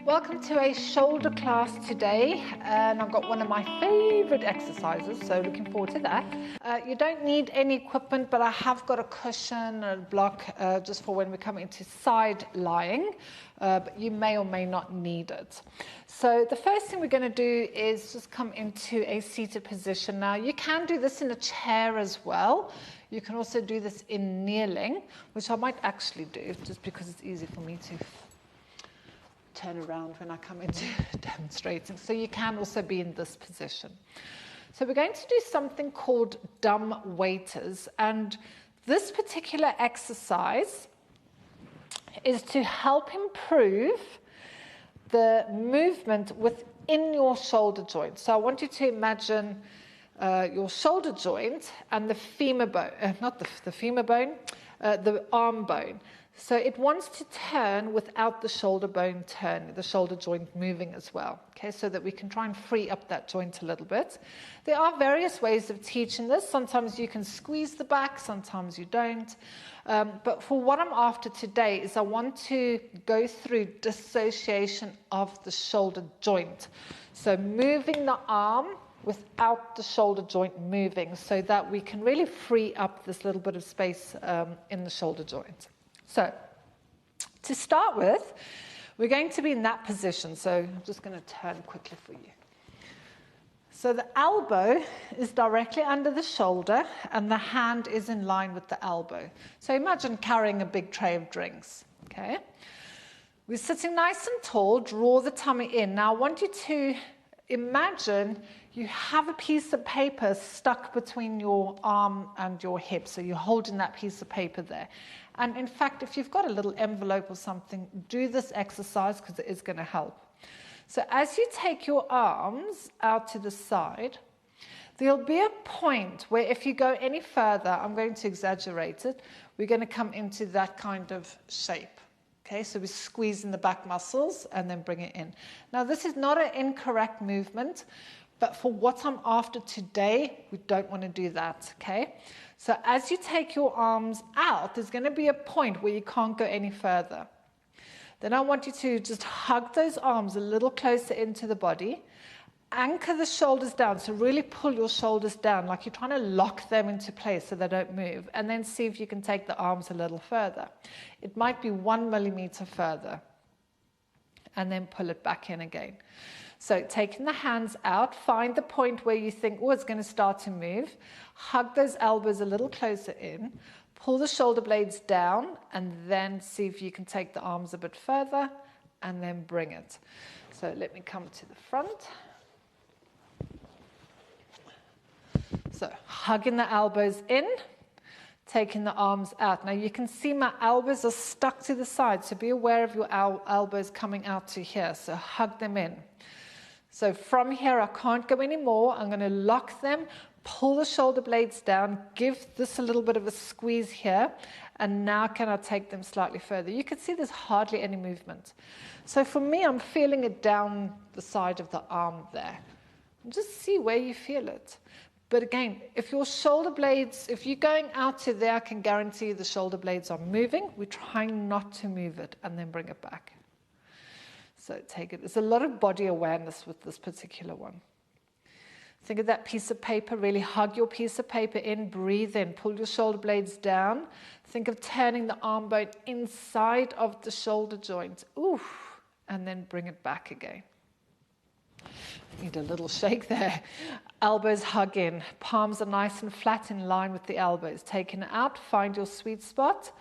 Welcome to a shoulder class today, and I've got one of my favorite exercises, so looking forward to that. You don't need any equipment, but I have got a cushion and a block just for when we come into side lying, but you may or may not need it. So the first thing we're going to do is just come into a seated position. Now you can do this in a chair as well. You can also do this in kneeling, which I might actually do just because it's easy for me to turn around when I come into demonstrating. So you can also be in this position. So we're going to do something called dumb waiters, and this particular exercise is to help improve the movement within your shoulder joint. So I want you to imagine your shoulder joint and the femur bone, not the femur bone, the arm bone. So it wants to turn without the shoulder bone turning, the shoulder joint moving as well, okay, so that we can try and free up that joint a little bit. There are various ways of teaching this. Sometimes you can squeeze the back, sometimes you don't. But for what I'm after today is I want to go through dissociation of the shoulder joint. So moving the arm without the shoulder joint moving so that we can really free up this little bit of space in the shoulder joint. So, to start with, we're going to be in that position. So, I'm just going to turn quickly for you. So, the elbow is directly under the shoulder and the hand is in line with the elbow. So, imagine carrying a big tray of drinks. Okay? We're sitting nice and tall, draw the tummy in. Now, I want you to imagine you have a piece of paper stuck between your arm and your hip. So, you're holding that piece of paper there. And in fact, if you've got a little envelope or something, do this exercise because it is going to help. So as you take your arms out to the side, there'll be a point where if you go any further, I'm going to exaggerate it, we're going to come into that kind of shape. Okay, so we squeeze in the back muscles and then bring it in. Now this is not an incorrect movement, but for what I'm after today, we don't want to do that, okay? So as you take your arms out, there's going to be a point where you can't go any further. Then I want you to just hug those arms a little closer into the body, anchor the shoulders down, so really pull your shoulders down like you're trying to lock them into place so they don't move, and then see if you can take the arms a little further. It might be 1 millimeter further, and then pull it back in again. So taking the hands out, find the point where you think, oh, it's going to start to move. Hug those elbows a little closer in. Pull the shoulder blades down, and then see if you can take the arms a bit further, and then bring it. So let me come to the front. So hugging the elbows in, taking the arms out. Now you can see my elbows are stuck to the side, so be aware of your elbows coming out to here. So hug them in. So from here, I can't go anymore. I'm going to lock them, pull the shoulder blades down, give this a little bit of a squeeze here, and now can I take them slightly further? You can see there's hardly any movement. So for me, I'm feeling it down the side of the arm there. And just see where you feel it. But again, if your shoulder blades, if you're going out to there, I can guarantee the shoulder blades are moving. We're trying not to move it and then bring it back. So take it. There's a lot of body awareness with this particular one. Think of that piece of paper. Really hug your piece of paper in. Breathe in. Pull your shoulder blades down. Think of turning the arm bone inside of the shoulder joint. Oof. And then bring it back again. Need a little shake there. Elbows hug in. Palms are nice and flat in line with the elbows. Taking it out. Find your sweet spot.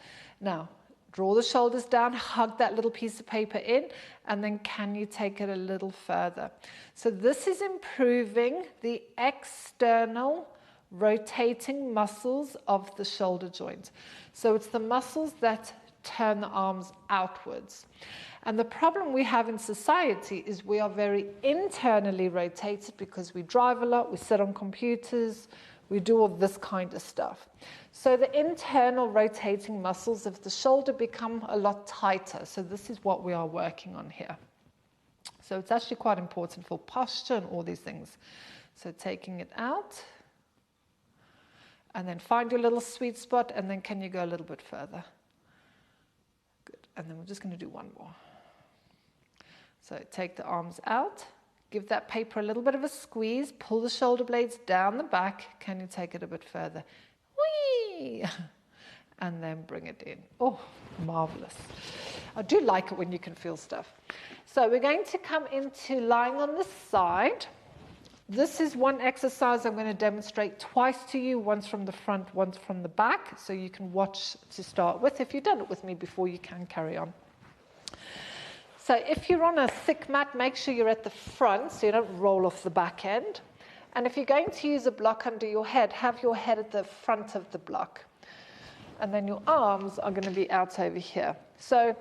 Now, draw the shoulders down, hug that little piece of paper in, and then can you take it a little further? So this is improving the external rotating muscles of the shoulder joint. So it's the muscles that turn the arms outwards. And the problem we have in society is we are very internally rotated because we drive a lot, we sit on computers, we do all this kind of stuff. So the internal rotating muscles of the shoulder become a lot tighter. So this is what we are working on here. So it's actually quite important for posture and all these things. So taking it out. And then find your little sweet spot. And then can you go a little bit further? Good. And then we're just going to do one more. So take the arms out, give that paper a little bit of a squeeze, pull the shoulder blades down the back. Can you take it a bit further? Whee! And then bring it in. Oh, marvelous. I do like it when you can feel stuff. So we're going to come into lying on the side. This is one exercise I'm going to demonstrate twice to you, once from the front, once from the back, so you can watch to start with. If you've done it with me before, you can carry on. So if you're on a thick mat, make sure you're at the front so you don't roll off the back end. And if you're going to use a block under your head, have your head at the front of the block. And then your arms are going to be out over here. So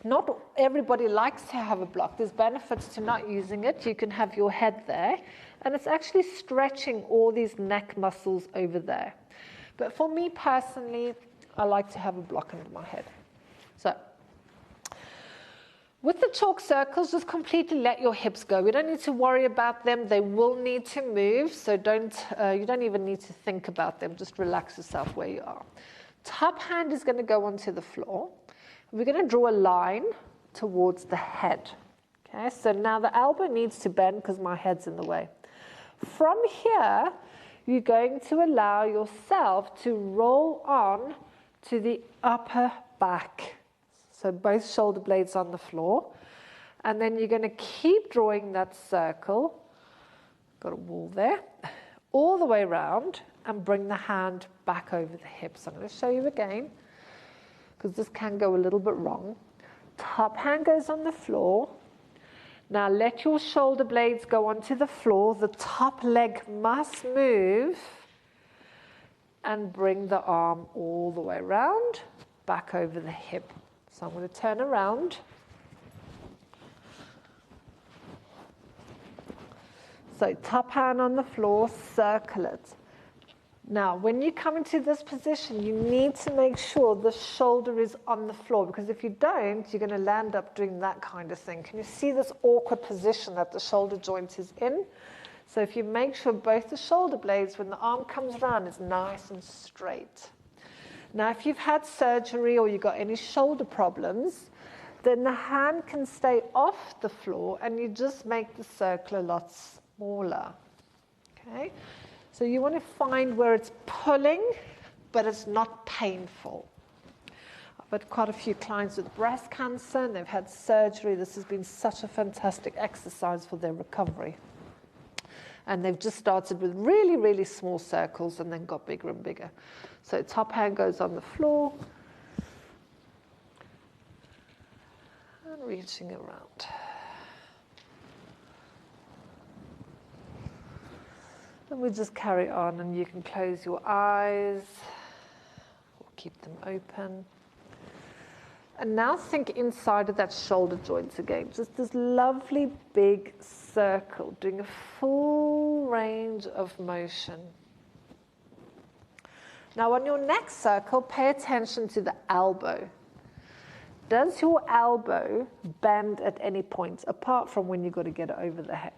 not everybody likes to have a block. There's benefits to not using it. You can have your head there, and it's actually stretching all these neck muscles over there. But for me personally, I like to have a block under my head. So with the chalk circles, just completely let your hips go. We don't need to worry about them. They will need to move, so you don't even need to think about them. Just relax yourself where you are. Top hand is going to go onto the floor. We're going to draw a line towards the head. Okay, so now the elbow needs to bend because my head's in the way. From here, you're going to allow yourself to roll on to the upper back. So both shoulder blades on the floor. And then you're going to keep drawing that circle. Got a wall there. All the way around and bring the hand back over the hips. I'm going to show you again, because this can go a little bit wrong. Top hand goes on the floor. Now let your shoulder blades go onto the floor. The top leg must move. And bring the arm all the way around, back over the hip. So I'm going to turn around. So top hand on the floor, circle it. Now, when you come into this position, you need to make sure the shoulder is on the floor, because if you don't, you're going to land up doing that kind of thing. Can you see this awkward position that the shoulder joint is in? So if you make sure both the shoulder blades, when the arm comes around, is nice and straight. Now, if you've had surgery or you've got any shoulder problems, then the hand can stay off the floor and you just make the circle a lot smaller. Okay? So you want to find where it's pulling, but it's not painful. I've had quite a few clients with breast cancer, and they've had surgery. This has been such a fantastic exercise for their recovery. And they've just started with really, really small circles and then got bigger and bigger. So top hand goes on the floor. And reaching around. And we just carry on, and you can close your eyes or keep them open. And now think inside of that shoulder joint again. Just this lovely big circle, doing a full range of motion. Now on your next circle, pay attention to the elbow. Does your elbow bend at any point, apart from when you've got to get it over the head?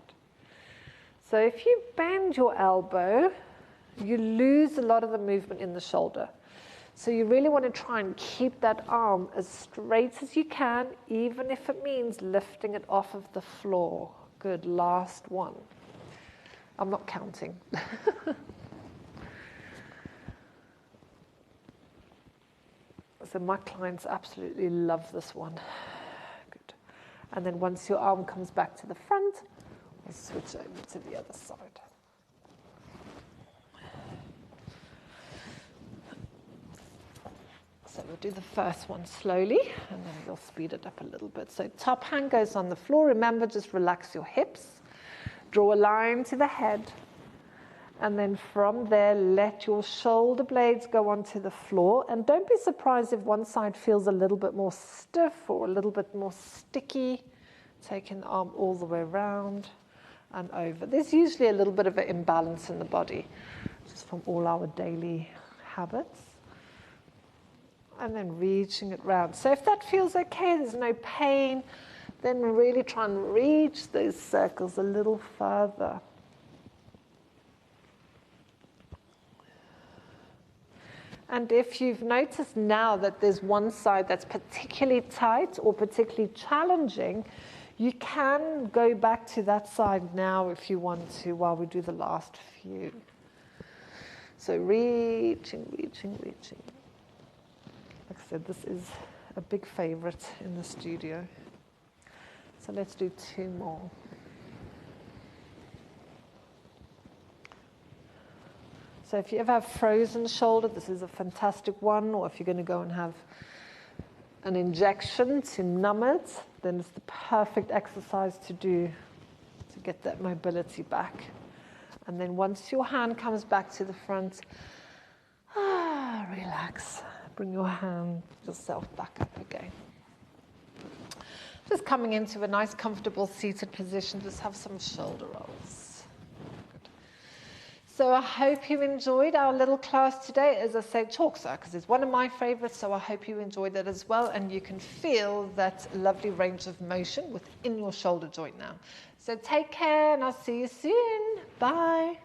So if you bend your elbow, you lose a lot of the movement in the shoulder. So you really want to try and keep that arm as straight as you can, even if it means lifting it off of the floor. Good, last one. I'm not counting. So my clients absolutely love this one. Good. And then once your arm comes back to the front, we'll switch over to the other side. So we'll do the first one slowly, and then we'll speed it up a little bit. So top hand goes on the floor. Remember, just relax your hips. Draw a line to the head. And then from there, let your shoulder blades go onto the floor. And don't be surprised if one side feels a little bit more stiff or a little bit more sticky. Taking the arm all the way around and over. There's usually a little bit of an imbalance in the body, just from all our daily habits. And then reaching it round. So if that feels okay, there's no pain, then really try and reach those circles a little further. And if you've noticed now that there's one side that's particularly tight or particularly challenging, you can go back to that side now if you want to while we do the last few. So reaching, reaching, reaching. Like I said, this is a big favorite in the studio. So let's do 2 more. So if you ever have frozen shoulder, this is a fantastic one. Or if you're going to go and have an injection to numb it, then it's the perfect exercise to do to get that mobility back. And then once your hand comes back to the front, relax. Bring your hand, yourself back up again. Just coming into a nice, comfortable seated position. Just have some shoulder rolls. So I hope you enjoyed our little class today. As I say, chalk circus is one of my favorites, so I hope you enjoyed it as well, and you can feel that lovely range of motion within your shoulder joint now. So take care, and I'll see you soon. Bye.